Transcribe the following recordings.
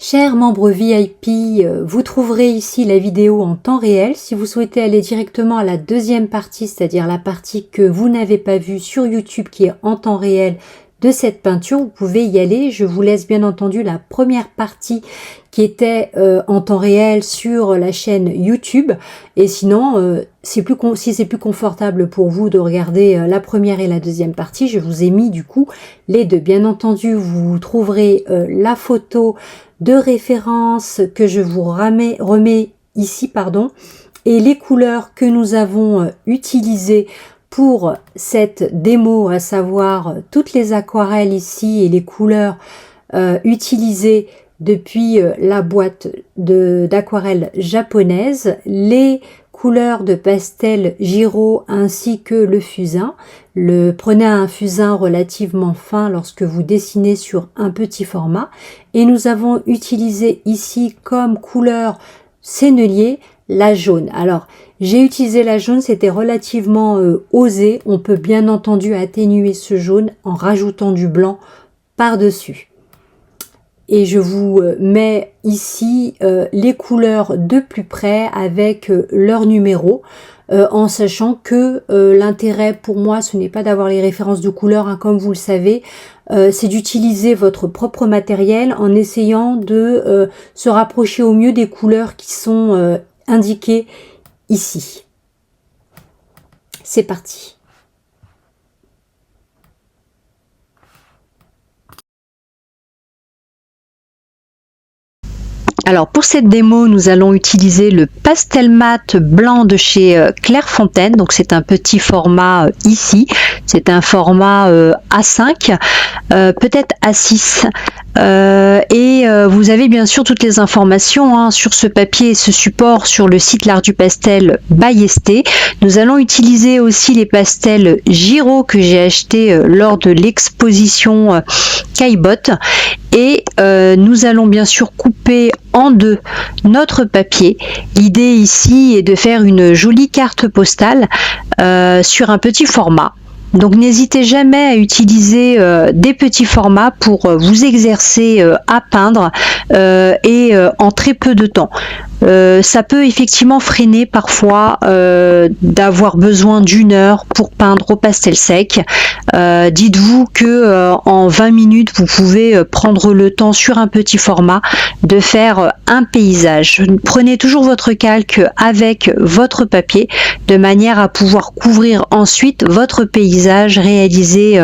Chers membres VIP, vous trouverez ici la vidéo en temps réel. Si vous souhaitez aller directement à la deuxième partie, c'est-à-dire la partie que vous n'avez pas vue sur YouTube qui est en temps réel de cette peinture, vous pouvez y aller. Je vous laisse bien entendu la première partie qui était en temps réel sur la chaîne YouTube. Et sinon, si c'est plus confortable pour vous de regarder la première et la deuxième partie, je vous ai mis du coup les deux. Bien entendu, vous trouverez la photo de référence que je vous remets ici, pardon, et les couleurs que nous avons utilisées pour cette démo, à savoir toutes les aquarelles ici et les couleurs utilisées depuis la boîte d'aquarelle japonaise, les couleurs de pastel Giro ainsi que le fusain. Prenez un fusain relativement fin lorsque vous dessinez sur un petit format. Et nous avons utilisé ici comme couleur sennelier la jaune. Alors, j'ai utilisé la jaune, c'était relativement osé. On peut bien entendu atténuer ce jaune en rajoutant du blanc par-dessus. Et je vous mets ici les couleurs de plus près avec leur numéro, en sachant que l'intérêt pour moi, ce n'est pas d'avoir les références de couleurs, hein, comme vous le savez, c'est d'utiliser votre propre matériel en essayant de se rapprocher au mieux des couleurs qui sont indiquées ici. C'est parti. Alors pour cette démo, nous allons utiliser le pastel mat blanc de chez Clairefontaine. Donc c'est un petit format ici. C'est un format A5, peut-être A6. Vous avez bien sûr toutes les informations sur ce papier et ce support sur le site L'Art du Pastel by Esté. Nous allons utiliser aussi les pastels Giro que j'ai acheté lors de l'exposition Caillebotte. Et nous allons bien sûr couper en deux notre papier. L'idée ici est de faire une jolie carte postale sur un petit format. Donc n'hésitez jamais à utiliser des petits formats pour vous exercer à peindre et en très peu de temps. Ça peut effectivement freiner parfois d'avoir besoin d'une heure pour peindre au pastel sec. Dites-vous que en 20 minutes, vous pouvez prendre le temps sur un petit format de faire un paysage. Prenez toujours votre calque avec votre papier de manière à pouvoir couvrir ensuite votre paysage réalisé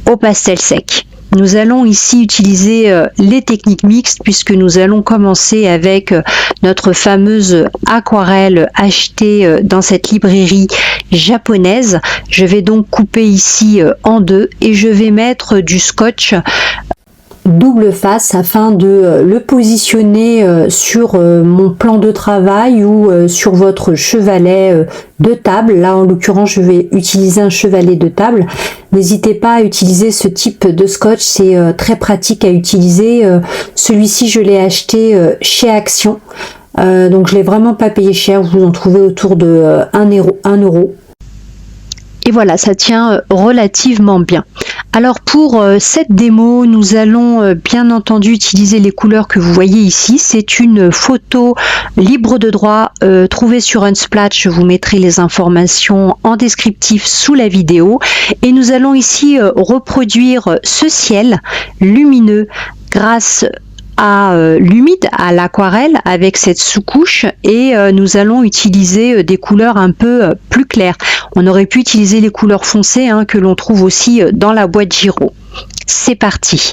au pastel sec. Nous allons ici utiliser les techniques mixtes puisque nous allons commencer avec notre fameuse aquarelle achetée dans cette librairie japonaise. Je vais donc couper ici en deux et je vais mettre du scotch double face afin de le positionner sur mon plan de travail ou sur votre chevalet de table. Là en l'occurrence je vais utiliser un chevalet de table. N'hésitez pas à utiliser ce type de scotch, c'est très pratique à utiliser. Celui-ci je l'ai acheté chez Action, donc je l'ai vraiment pas payé cher, vous en trouvez autour de 1 euro. Et voilà, ça tient relativement bien. Alors pour cette démo, nous allons bien entendu utiliser les couleurs que vous voyez ici. C'est une photo libre de droit trouvée sur Unsplash. Je vous mettrai les informations en descriptif sous la vidéo. Et nous allons ici reproduire ce ciel lumineux grâce à l'humide, à l'aquarelle avec cette sous-couche, et nous allons utiliser des couleurs un peu plus claires. On aurait pu utiliser les couleurs foncées que l'on trouve aussi dans la boîte Giro. C'est parti.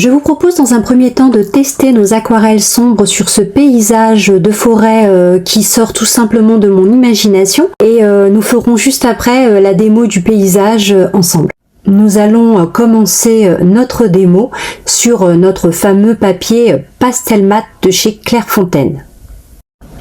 Je vous propose dans un premier temps de tester nos aquarelles sombres sur ce paysage de forêt qui sort tout simplement de mon imagination et nous ferons juste après la démo du paysage ensemble. Nous allons commencer notre démo sur notre fameux papier pastel mat de chez Clairefontaine.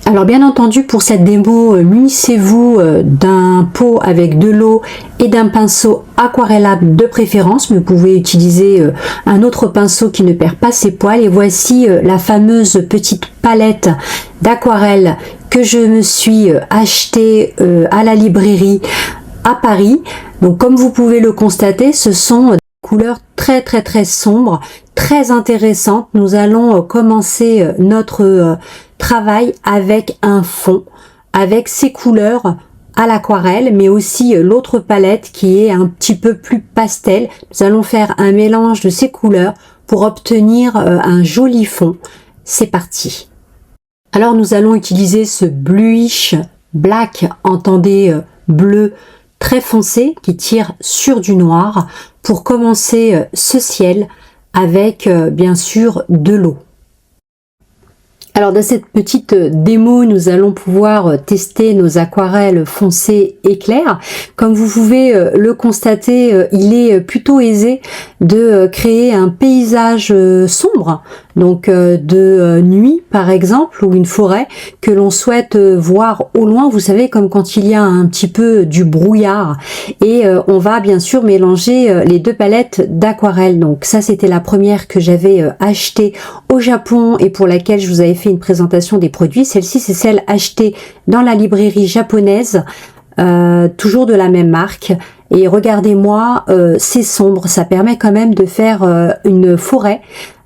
Alors bien entendu pour cette démo, munissez-vous d'un pot avec de l'eau et d'un pinceau aquarellable de préférence, mais vous pouvez utiliser un autre pinceau qui ne perd pas ses poils. Et voici la fameuse petite palette d'aquarelle que je me suis achetée à la librairie à Paris. Donc comme vous pouvez le constater, ce sont des couleurs très sombres, très intéressantes. Nous allons commencer notre travail avec un fond, avec ces couleurs à l'aquarelle, mais aussi l'autre palette qui est un petit peu plus pastel. Nous allons faire un mélange de ces couleurs pour obtenir un joli fond. C'est parti. Alors nous allons utiliser ce bluish black, entendez bleu très foncé qui tire sur du noir pour commencer ce ciel avec bien sûr de l'eau. Alors dans cette petite démo, nous allons pouvoir tester nos aquarelles foncées et claires. Comme vous pouvez le constater, il est plutôt aisé de créer un paysage sombre, donc de nuit par exemple, ou une forêt que l'on souhaite voir au loin, vous savez, comme quand il y a un petit peu du brouillard. Et on va bien sûr mélanger les deux palettes d'aquarelle. Donc ça, c'était la première que j'avais achetée au Japon et pour laquelle je vous avais fait une présentation des produits. Celle-ci, c'est celle achetée dans la librairie japonaise, toujours de la même marque. Et regardez-moi, c'est sombre, ça permet quand même de faire une forêt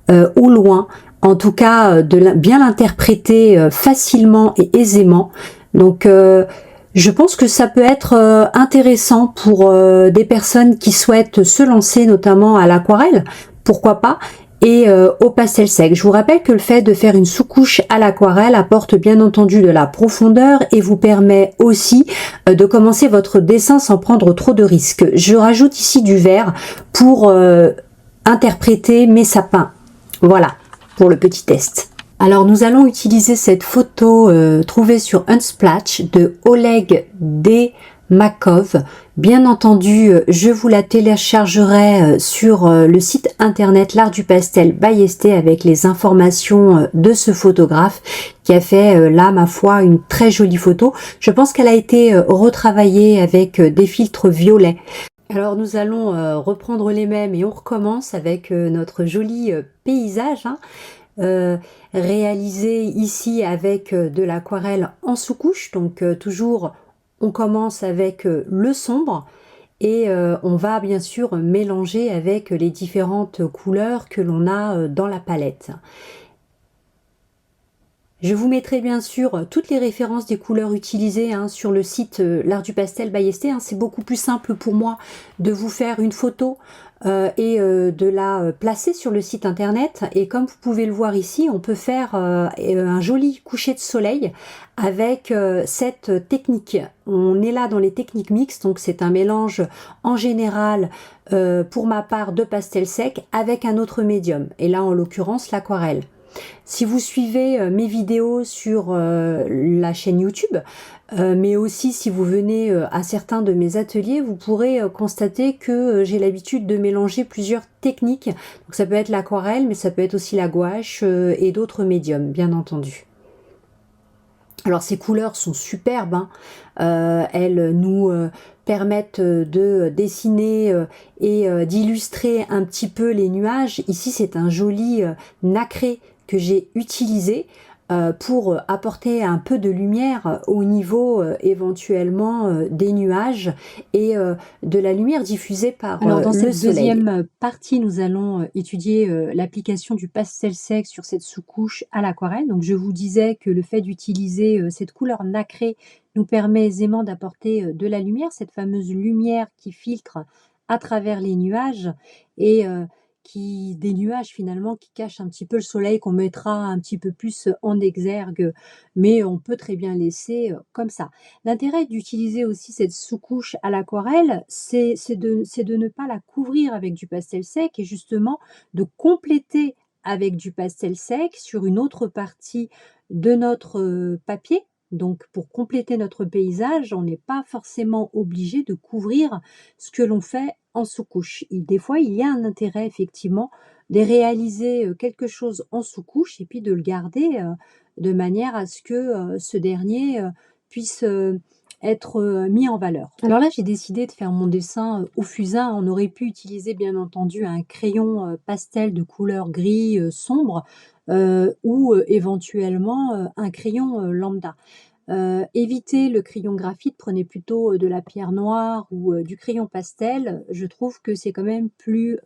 au loin, en tout cas de bien l'interpréter facilement et aisément. Donc je pense que ça peut être intéressant pour des personnes qui souhaitent se lancer notamment à l'aquarelle, pourquoi pas, et au pastel sec. Je vous rappelle que le fait de faire une sous-couche à l'aquarelle apporte bien entendu de la profondeur et vous permet aussi de commencer votre dessin sans prendre trop de risques. Je rajoute ici du vert pour interpréter mes sapins. Voilà, pour le petit test. Alors nous allons utiliser cette photo trouvée sur Unsplash de Oleg Demakov. Bien entendu, je vous la téléchargerai sur le site internet L'Art du Pastel by Esté avec les informations de ce photographe qui a fait là, ma foi, une très jolie photo. Je pense qu'elle a été retravaillée avec des filtres violets. Alors nous allons reprendre les mêmes et on recommence avec notre joli paysage, réalisé ici avec de l'aquarelle en sous-couche. Donc toujours on commence avec le sombre et on va bien sûr mélanger avec les différentes couleurs que l'on a dans la palette. Je vous mettrai bien sûr toutes les références des couleurs utilisées sur le site L'Art du Pastel by Esté. C'est beaucoup plus simple pour moi de vous faire une photo et de la placer sur le site internet. Et comme vous pouvez le voir ici, on peut faire un joli coucher de soleil avec cette technique. On est là dans les techniques mixtes, donc c'est un mélange en général pour ma part de pastel sec avec un autre médium. Et là en l'occurrence l'aquarelle. Si vous suivez mes vidéos sur la chaîne YouTube, mais aussi si vous venez à certains de mes ateliers, vous pourrez constater que j'ai l'habitude de mélanger plusieurs techniques. Donc ça peut être l'aquarelle, mais ça peut être aussi la gouache et d'autres médiums, bien entendu. Alors ces couleurs sont superbes, elles nous permettent de dessiner et d'illustrer un petit peu les nuages. Ici c'est un joli nacré que j'ai utilisé pour apporter un peu de lumière au niveau éventuellement des nuages et de la lumière diffusée par le soleil. Alors dans cette deuxième partie, nous allons étudier l'application du pastel sec sur cette sous-couche à l'aquarelle. Donc je vous disais que le fait d'utiliser cette couleur nacrée nous permet aisément d'apporter de la lumière, cette fameuse lumière qui filtre à travers les nuages et des nuages finalement qui cachent un petit peu le soleil, qu'on mettra un petit peu plus en exergue, mais on peut très bien laisser comme ça. L'intérêt d'utiliser aussi cette sous-couche à l'aquarelle, c'est de ne pas la couvrir avec du pastel sec et justement de compléter avec du pastel sec sur une autre partie de notre papier. Donc pour compléter notre paysage, on n'est pas forcément obligé de couvrir ce que l'on fait en sous-couche. Des fois, il y a un intérêt effectivement de réaliser quelque chose en sous-couche et puis de le garder de manière à ce que ce dernier puisse être mis en valeur. Alors là, j'ai décidé de faire mon dessin au fusain. On aurait pu utiliser bien entendu un crayon pastel de couleur gris sombre ou éventuellement un crayon lambda. Évitez le crayon graphite, prenez plutôt de la pierre noire ou du crayon pastel. Je trouve que c'est quand même plus,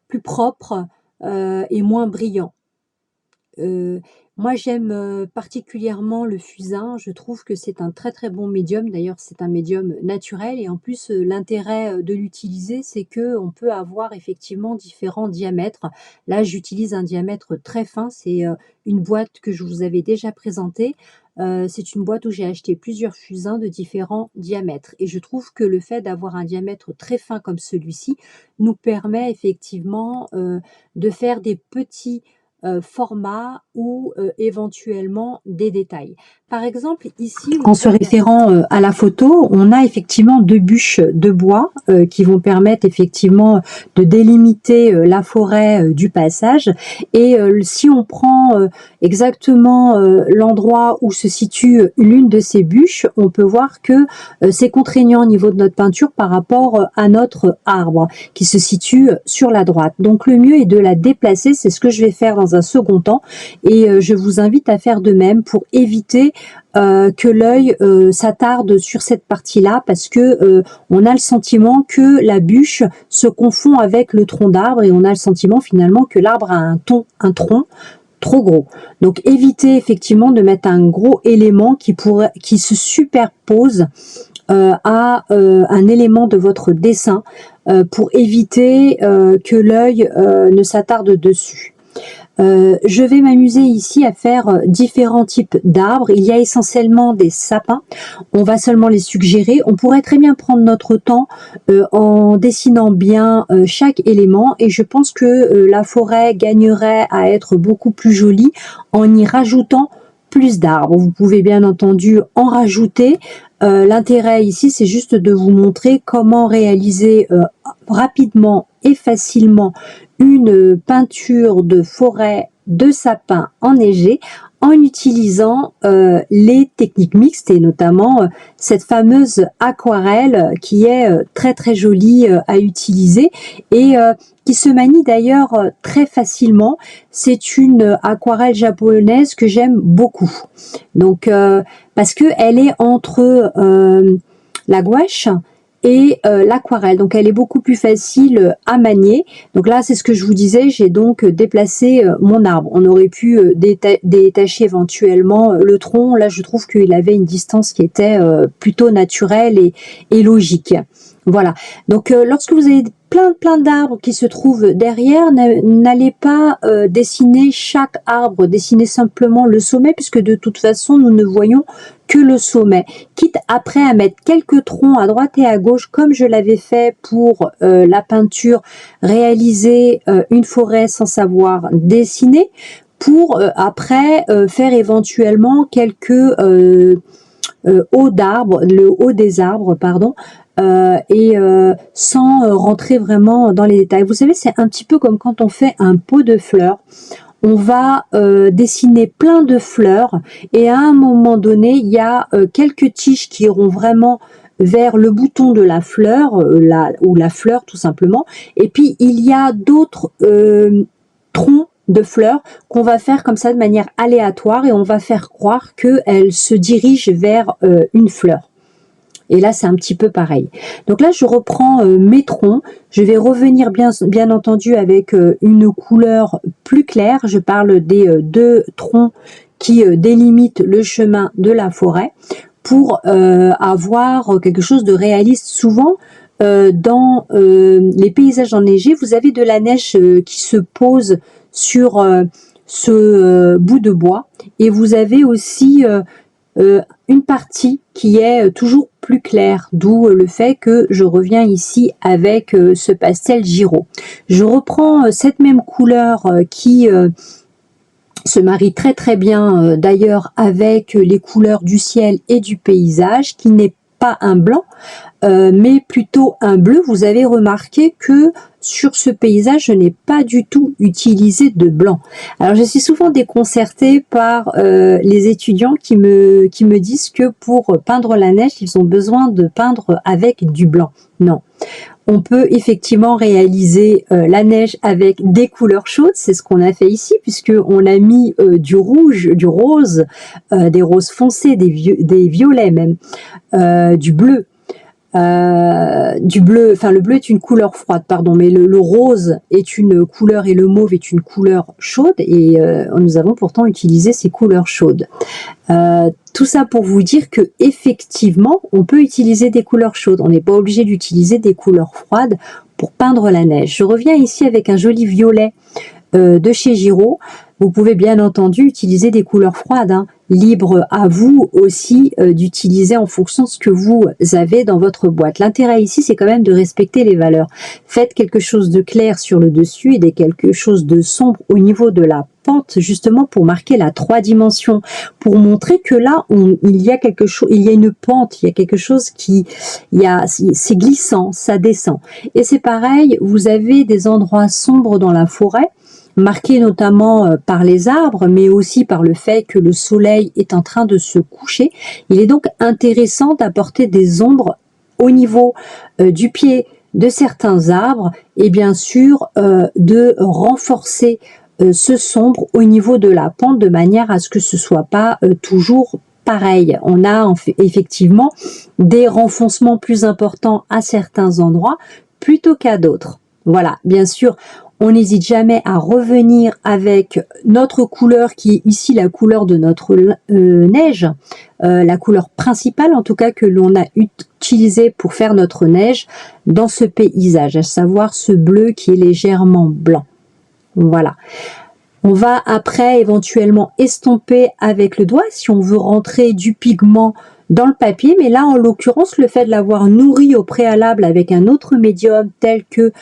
plus propre et moins brillant. Moi, j'aime particulièrement le fusain. Je trouve que c'est un très très bon médium. D'ailleurs, c'est un médium naturel et en plus, l'intérêt de l'utiliser, c'est que on peut avoir effectivement différents diamètres. Là, j'utilise un diamètre très fin. C'est une boîte que je vous avais déjà présentée. C'est une boîte où j'ai acheté plusieurs fusains de différents diamètres et je trouve que le fait d'avoir un diamètre très fin comme celui-ci nous permet effectivement de faire des petits format ou éventuellement des détails. Par exemple, ici, en se référant à la photo, on a effectivement deux bûches de bois qui vont permettre effectivement de délimiter la forêt du passage. Et si on prend exactement l'endroit où se situe l'une de ces bûches, on peut voir que c'est contraignant au niveau de notre peinture par rapport à notre arbre qui se situe sur la droite. Donc le mieux est de la déplacer, c'est ce que je vais faire dans un second temps et je vous invite à faire de même pour éviter que l'œil s'attarde sur cette partie-là parce que on a le sentiment que la bûche se confond avec le tronc d'arbre et on a le sentiment finalement que l'arbre a un tronc trop gros. Donc évitez effectivement de mettre un gros élément qui se superpose à un élément de votre dessin pour éviter que l'œil ne s'attarde dessus. Je vais m'amuser ici à faire différents types d'arbres. Il y a essentiellement des sapins. On va seulement les suggérer. On pourrait très bien prendre notre temps en dessinant bien chaque élément et je pense que la forêt gagnerait à être beaucoup plus jolie en y rajoutant plus d'arbres. Vous pouvez bien entendu en rajouter. L'intérêt ici, c'est juste de vous montrer comment réaliser rapidement et facilement une peinture de forêt de sapin enneigé en utilisant les techniques mixtes et notamment cette fameuse aquarelle qui est très très jolie à utiliser et qui se manie d'ailleurs très facilement. C'est une aquarelle japonaise que j'aime beaucoup. Donc parce que elle est entre la gouache et l'aquarelle, donc elle est beaucoup plus facile à manier. Donc là c'est ce que je vous disais, j'ai donc déplacé mon arbre. On aurait pu détacher éventuellement le tronc. Là je trouve qu'il avait une distance qui était plutôt naturelle et logique. Voilà, donc lorsque vous avez plein d'arbres qui se trouvent derrière, n'allez pas dessiner chaque arbre, dessinez simplement le sommet puisque de toute façon nous ne voyons que le sommet, quitte après à mettre quelques troncs à droite et à gauche comme je l'avais fait pour la peinture, réaliser une forêt sans savoir dessiner pour après faire éventuellement quelques hauts d'arbres, le haut des arbres pardon, sans rentrer vraiment dans les détails. Vous savez, c'est un petit peu comme quand on fait un pot de fleurs. On va dessiner plein de fleurs et à un moment donné, il y a quelques tiges qui iront vraiment vers le bouton de la fleur ou la fleur tout simplement. Et puis, il y a d'autres troncs de fleurs qu'on va faire comme ça de manière aléatoire et on va faire croire qu'elle se dirige vers une fleur. Et là, c'est un petit peu pareil. Donc là, je reprends mes troncs. Je vais revenir bien entendu avec une couleur plus claire. Je parle des deux troncs qui délimitent le chemin de la forêt pour avoir quelque chose de réaliste. Souvent, dans les paysages enneigés, vous avez de la neige qui se pose sur ce bout de bois, et vous avez aussi une partie qui est toujours plus claire, d'où le fait que je reviens ici avec ce pastel Giraud. Je reprends cette même couleur qui se marie très très bien d'ailleurs avec les couleurs du ciel et du paysage, qui n'est pas un blanc, mais plutôt un bleu. Vous avez remarqué que sur ce paysage, je n'ai pas du tout utilisé de blanc. Alors, je suis souvent déconcertée par les étudiants qui me disent que pour peindre la neige, ils ont besoin de peindre avec du blanc. Non. On peut effectivement réaliser la neige avec des couleurs chaudes, c'est ce qu'on a fait ici, puisqu'on a mis du rouge, du rose, des roses foncés, des violets même, du bleu. Enfin le bleu est une couleur froide, pardon, mais le rose est une couleur et le mauve est une couleur chaude, et nous avons pourtant utilisé ces couleurs chaudes. Tout ça pour vous dire que effectivement, on peut utiliser des couleurs chaudes. On n'est pas obligé d'utiliser des couleurs froides pour peindre la neige. Je reviens ici avec un joli violet de chez Giraud. Vous pouvez bien entendu utiliser des couleurs froides, hein. Libre à vous aussi d'utiliser en fonction de ce que vous avez dans votre boîte. L'intérêt ici, c'est quand même de respecter les valeurs. Faites quelque chose de clair sur le dessus et quelque chose de sombre au niveau de la pente, justement pour marquer la 3 dimensions, pour montrer que là, il y a quelque chose, il y a une pente, il y a quelque chose c'est glissant, ça descend. Et c'est pareil, vous avez des endroits sombres dans la forêt, marqué notamment par les arbres, mais aussi par le fait que le soleil est en train de se coucher. Il est donc intéressant d'apporter des ombres au niveau du pied de certains arbres, et bien sûr de renforcer ce sombre au niveau de la pente, de manière à ce que ce soit pas toujours pareil. On a effectivement des renfoncements plus importants à certains endroits plutôt qu'à d'autres. Voilà, bien sûr, on n'hésite jamais à revenir avec notre couleur qui est ici la couleur de notre neige, la couleur principale en tout cas que l'on a utilisée pour faire notre neige dans ce paysage, à savoir ce bleu qui est légèrement blanc. Voilà. On va après éventuellement estomper avec le doigt si on veut rentrer du pigment dans le papier, mais là en l'occurrence le fait de l'avoir nourri au préalable avec un autre médium tel que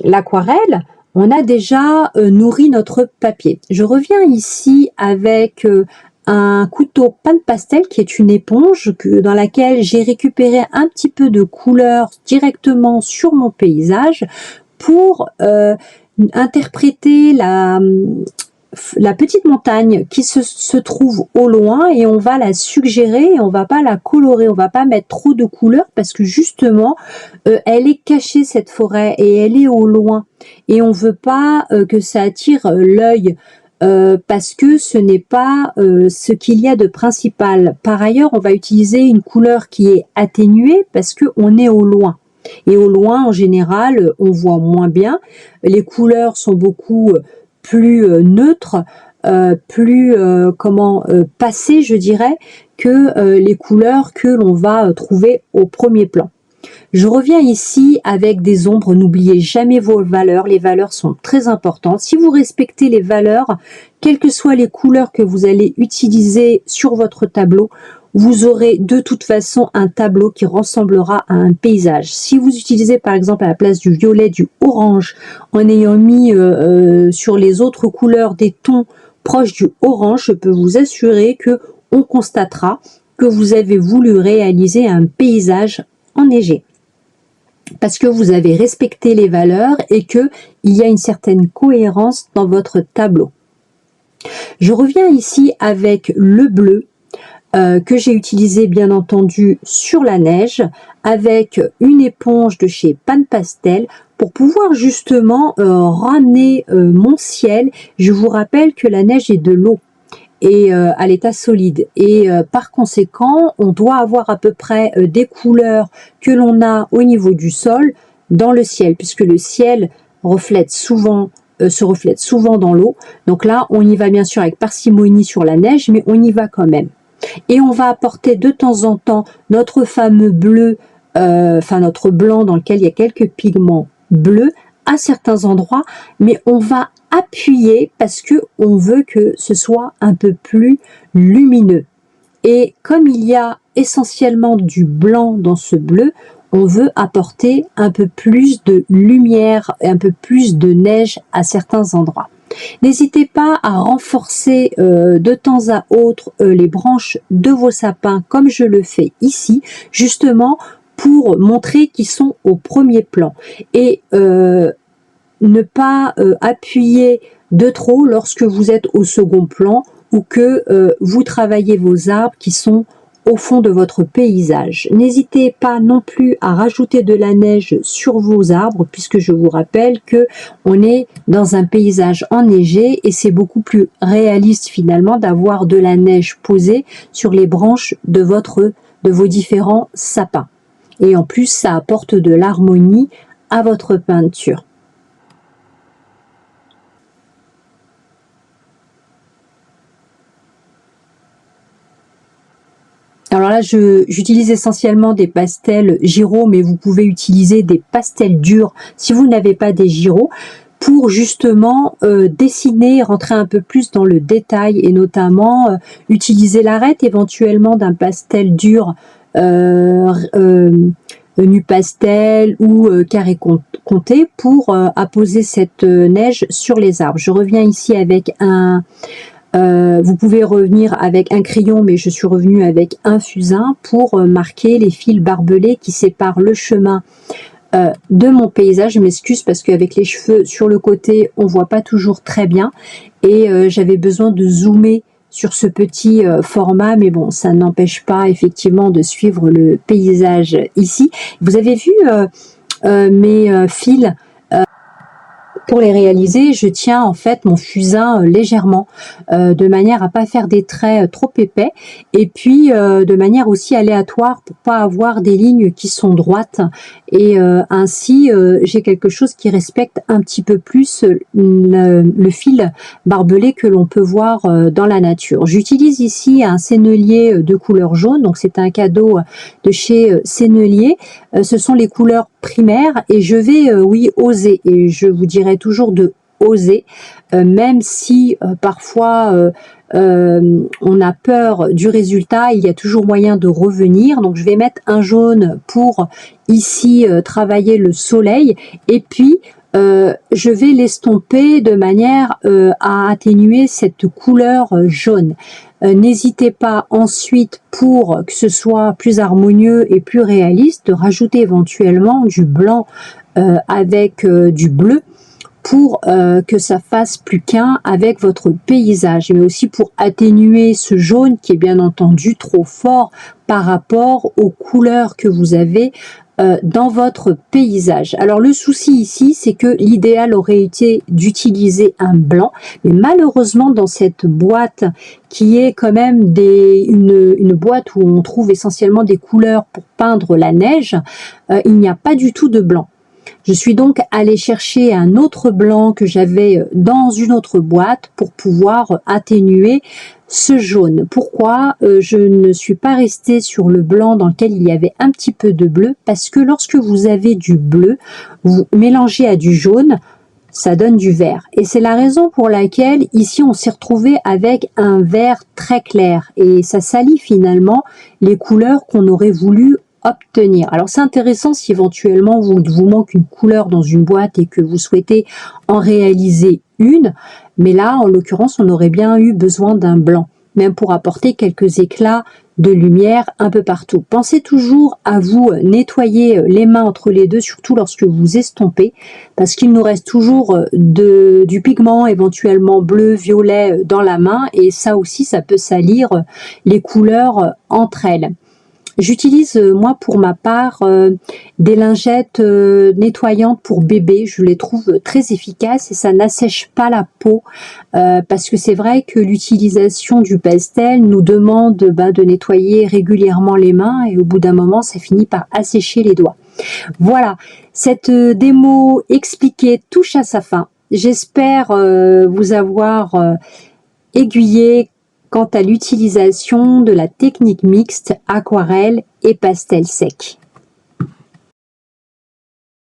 l'aquarelle, on a déjà nourri notre papier. Je reviens ici avec un couteau pain pastel qui est une éponge dans laquelle j'ai récupéré un petit peu de couleur directement sur mon paysage pour interpréter la petite montagne qui se trouve au loin, et on va la suggérer et on va pas la colorer, on va pas mettre trop de couleurs parce que justement elle est cachée, cette forêt, et elle est au loin, et on veut pas que ça attire l'œil parce que ce n'est pas ce qu'il y a de principal. Par ailleurs, on va utiliser une couleur qui est atténuée parce que on est au loin. Et au loin, en général, on voit moins bien. Les couleurs sont beaucoup plus neutres, plus passées, je dirais, que les couleurs que l'on va trouver au premier plan. Je reviens ici avec des ombres. N'oubliez jamais vos valeurs. Les valeurs sont très importantes. Si vous respectez les valeurs, quelles que soient les couleurs que vous allez utiliser sur votre tableau, vous aurez de toute façon un tableau qui ressemblera à un paysage. Si vous utilisez par exemple à la place du violet, du orange, en ayant mis sur les autres couleurs des tons proches du orange, je peux vous assurer que on constatera que vous avez voulu réaliser un paysage enneigé, parce que vous avez respecté les valeurs et que il y a une certaine cohérence dans votre tableau. Je reviens ici avec le bleu que j'ai utilisé bien entendu sur la neige, avec une éponge de chez Pan Pastel pour pouvoir justement ramener mon ciel. Je vous rappelle que la neige est de l'eau et à l'état solide, et par conséquent on doit avoir à peu près des couleurs que l'on a au niveau du sol dans le ciel, puisque le ciel reflète souvent se reflète souvent dans l'eau. Donc là on y va bien sûr avec parcimonie sur la neige, mais on y va quand même. Et on va apporter de temps en temps notre fameux bleu, enfin notre blanc dans lequel il y a quelques pigments bleus à certains endroits, mais on va appuyer parce que on veut que ce soit un peu plus lumineux. Et comme il y a essentiellement du blanc dans ce bleu, on veut apporter un peu plus de lumière et un peu plus de neige à certains endroits. N'hésitez pas à renforcer de temps à autre les branches de vos sapins comme je le fais ici, justement pour montrer qu'ils sont au premier plan. Et ne pas appuyer de trop lorsque vous êtes au second plan ou que vous travaillez vos arbres qui sont au fond de votre paysage. N'hésitez pas non plus à rajouter de la neige sur vos arbres puisque je vous rappelle que on est dans un paysage enneigé et c'est beaucoup plus réaliste finalement d'avoir de la neige posée sur les branches de vos différents sapins. Et en plus, ça apporte de l'harmonie à votre peinture. Alors là, j'utilise essentiellement des pastels Giro, mais vous pouvez utiliser des pastels durs si vous n'avez pas des Giro, pour justement dessiner, rentrer un peu plus dans le détail et notamment utiliser l'arête éventuellement d'un pastel dur nu pastel ou carré comté pour apposer cette neige sur les arbres. Je reviens ici avec un... vous pouvez revenir avec un crayon, mais je suis revenue avec un fusain pour marquer les fils barbelés qui séparent le chemin de mon paysage. Je m'excuse parce qu'avec les cheveux sur le côté, on voit pas toujours très bien et j'avais besoin de zoomer sur ce petit format, mais bon, ça n'empêche pas effectivement de suivre le paysage ici. Vous avez vu mes fils. Pour les réaliser, je tiens en fait mon fusain légèrement, de manière à pas faire des traits trop épais, et puis de manière aussi aléatoire pour pas avoir des lignes qui sont droites, et ainsi j'ai quelque chose qui respecte un petit peu plus le fil barbelé que l'on peut voir dans la nature. J'utilise ici un sennelier de couleur jaune, donc c'est un cadeau de chez Sennelier. Ce sont les couleurs primaires et je vais, oui, oser, et je vous dirai toujours de oser, même si parfois on a peur du résultat, il y a toujours moyen de revenir. Donc je vais mettre un jaune pour ici travailler le soleil, et puis je vais l'estomper de manière à atténuer cette couleur jaune. N'hésitez pas ensuite, pour que ce soit plus harmonieux et plus réaliste, de rajouter éventuellement du blanc avec du bleu pour que ça fasse plus qu'un avec votre paysage, mais aussi pour atténuer ce jaune qui est bien entendu trop fort par rapport aux couleurs que vous avez dans votre paysage. Alors le souci ici, c'est que l'idéal aurait été d'utiliser un blanc, mais malheureusement dans cette boîte qui est quand même une boîte où on trouve essentiellement des couleurs pour peindre la neige, il n'y a pas du tout de blanc. Je suis donc allée chercher un autre blanc que j'avais dans une autre boîte pour pouvoir atténuer ce jaune. Pourquoi je ne suis pas restée sur le blanc dans lequel il y avait un petit peu de bleu? Parce que lorsque vous avez du bleu, vous mélangez à du jaune, ça donne du vert. Et c'est la raison pour laquelle ici on s'est retrouvé avec un vert très clair. Et ça salit finalement les couleurs qu'on aurait voulu obtenir. Alors c'est intéressant si éventuellement vous manque une couleur dans une boîte et que vous souhaitez en réaliser une, mais là en l'occurrence on aurait bien eu besoin d'un blanc, même pour apporter quelques éclats de lumière un peu partout. Pensez toujours à vous nettoyer les mains entre les deux, surtout lorsque vous estompez, parce qu'il nous reste toujours du pigment éventuellement bleu, violet dans la main, et ça aussi ça peut salir les couleurs entre elles. J'utilise moi pour ma part des lingettes nettoyantes pour bébé. Je les trouve très efficaces et ça n'assèche pas la peau parce que c'est vrai que l'utilisation du pastel nous demande de nettoyer régulièrement les mains et au bout d'un moment ça finit par assécher les doigts. Voilà, cette démo expliquée touche à sa fin. J'espère vous avoir aiguillé quant à l'utilisation de la technique mixte aquarelle et pastel sec.